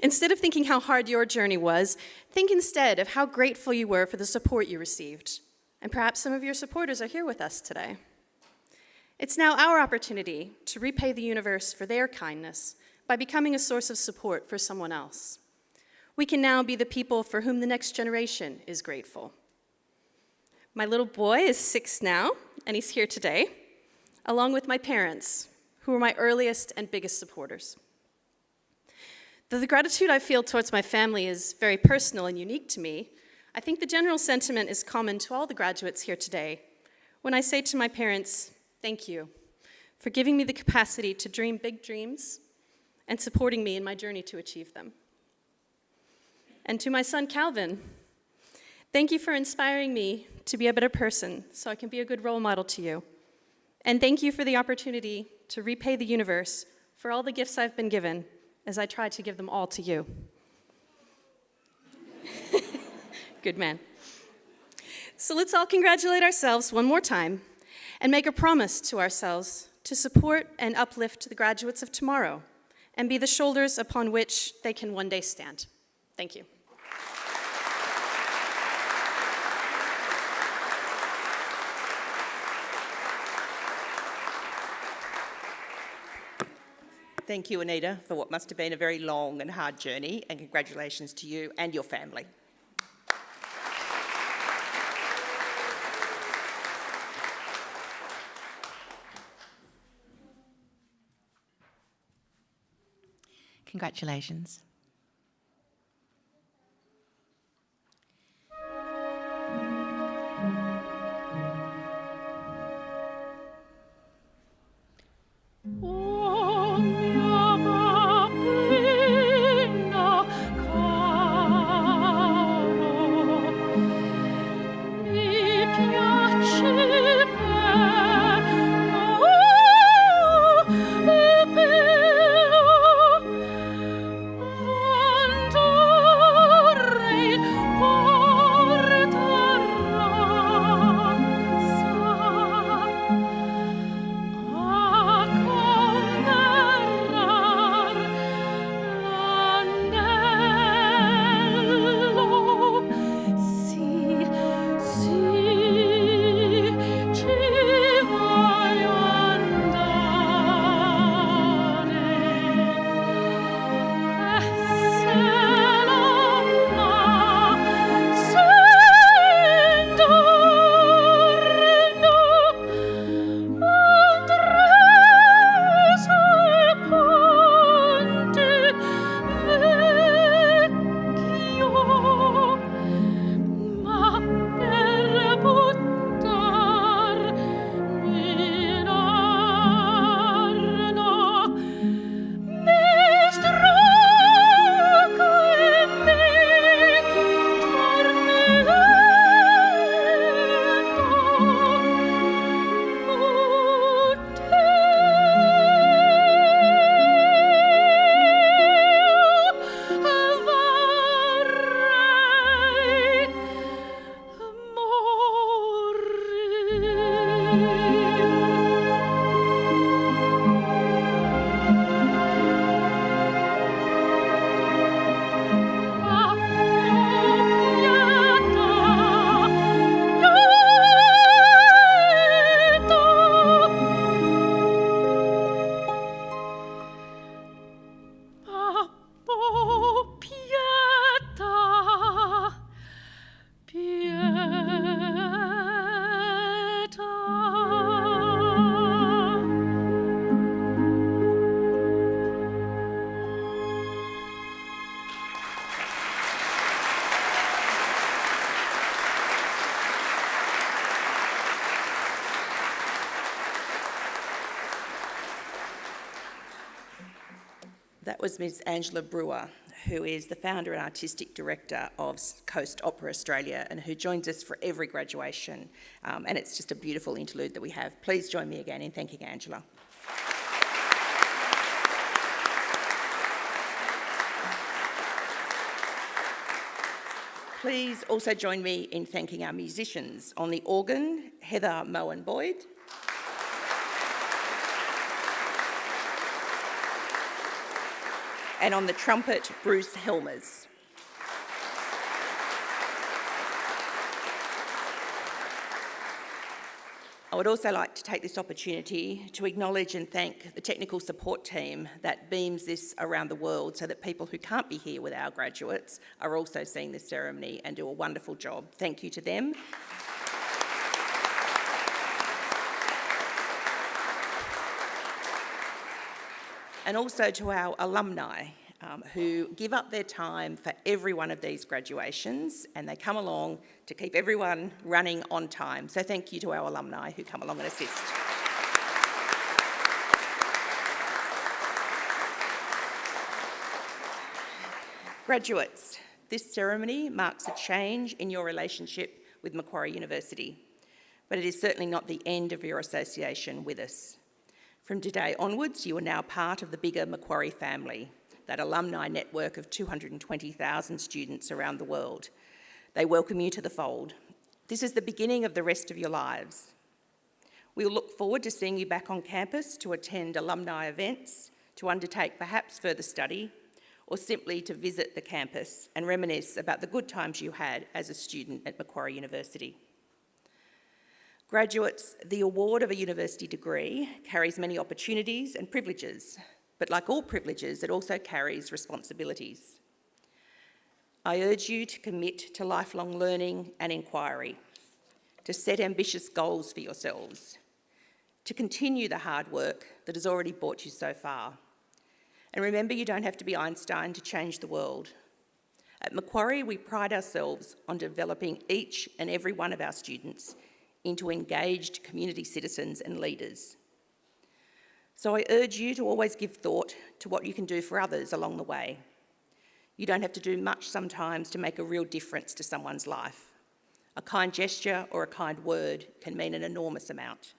Instead of thinking how hard your journey was, think instead of how grateful you were for the support you received. And perhaps some of your supporters are here with us today. It's now our opportunity to repay the universe for their kindness by becoming a source of support for someone else. We can now be the people for whom the next generation is grateful. My little boy is 6 now, and he's here today, along with my parents, who were my earliest and biggest supporters. Though the gratitude I feel towards my family is very personal and unique to me, I think the general sentiment is common to all the graduates here today when I say to my parents, thank you for giving me the capacity to dream big dreams and supporting me in my journey to achieve them. And to my son, Calvin, thank you for inspiring me to be a better person so I can be a good role model to you. And thank you for the opportunity to repay the universe for all the gifts I've been given as I try to give them all to you. Good man. So let's all congratulate ourselves one more time and make a promise to ourselves to support and uplift the graduates of tomorrow and be the shoulders upon which they can one day stand. Thank you. Thank you, Anita, for what must have been a very long and hard journey, and congratulations to you and your family. Congratulations. O mia bambina caro, mi piace bello, is Ms Angela Brewer, who is the founder and artistic director of Coast Opera Australia and who joins us for every graduation. And it's just a beautiful interlude that we have. Please join me again in thanking Angela. Please also join me in thanking our musicians. On the organ, Heather Moen-Boyd. And on the trumpet, Bruce Helmers. I would also like to take this opportunity to acknowledge and thank the technical support team that beams this around the world so that people who can't be here with our graduates are also seeing this ceremony and do a wonderful job. Thank you to them. And also to our alumni who give up their time for every one of these graduations, and they come along to keep everyone running on time. So thank you to our alumni who come along and assist. Graduates, this ceremony marks a change in your relationship with Macquarie University, but it is certainly not the end of your association with us. From today onwards, you are now part of the bigger Macquarie family, that alumni network of 220,000 students around the world. They welcome you to the fold. This is the beginning of the rest of your lives. We'll look forward to seeing you back on campus to attend alumni events, to undertake perhaps further study, or simply to visit the campus and reminisce about the good times you had as a student at Macquarie University. Graduates, the award of a university degree carries many opportunities and privileges, but like all privileges, it also carries responsibilities. I urge you to commit to lifelong learning and inquiry, to set ambitious goals for yourselves, to continue the hard work that has already brought you so far. And remember, you don't have to be Einstein to change the world. At Macquarie, we pride ourselves on developing each and every one of our students into engaged community citizens and leaders. So I urge you to always give thought to what you can do for others along the way. You don't have to do much sometimes to make a real difference to someone's life. A kind gesture or a kind word can mean an enormous amount.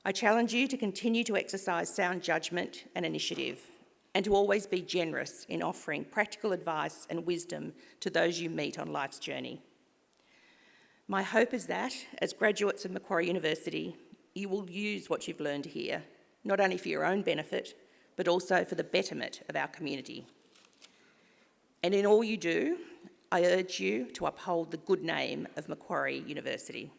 I challenge you to continue to exercise sound judgment and initiative, and to always be generous in offering practical advice and wisdom to those you meet on life's journey. My hope is that, as graduates of Macquarie University, you will use what you've learned here, not only for your own benefit, but also for the betterment of our community. And in all you do, I urge you to uphold the good name of Macquarie University.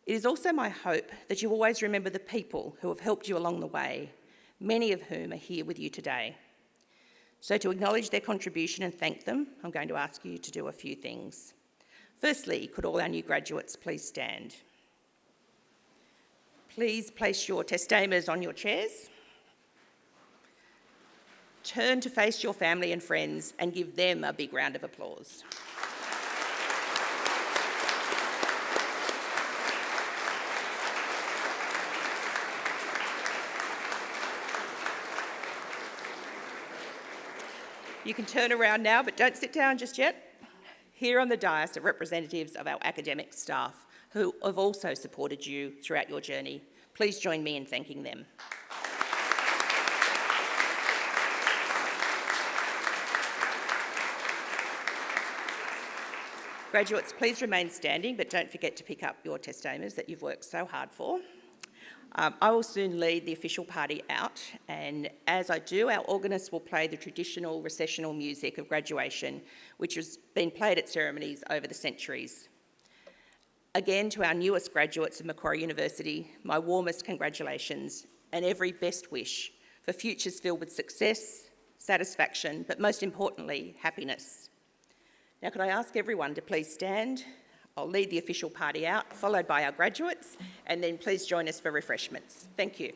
It is also my hope that you always remember the people who have helped you along the way, many of whom are here with you today. So to acknowledge their contribution and thank them, I'm going to ask you to do a few things. Firstly, could all our new graduates please stand? Please place your testamers on your chairs. Turn to face your family and friends and give them a big round of applause. You can turn around now, but don't sit down just yet. Here on the dais are representatives of our academic staff who have also supported you throughout your journey. Please join me in thanking them. Graduates, please remain standing, but don't forget to pick up your testamers that you've worked so hard for. I will soon lead the official party out, and as I do, our organist will play the traditional recessional music of graduation, which has been played at ceremonies over the centuries. Again, to our newest graduates of Macquarie University, my warmest congratulations and every best wish for futures filled with success, satisfaction, but most importantly, happiness. Now, could I ask everyone to please stand? I'll lead the official party out, followed by our graduates, and then please join us for refreshments. Thank you.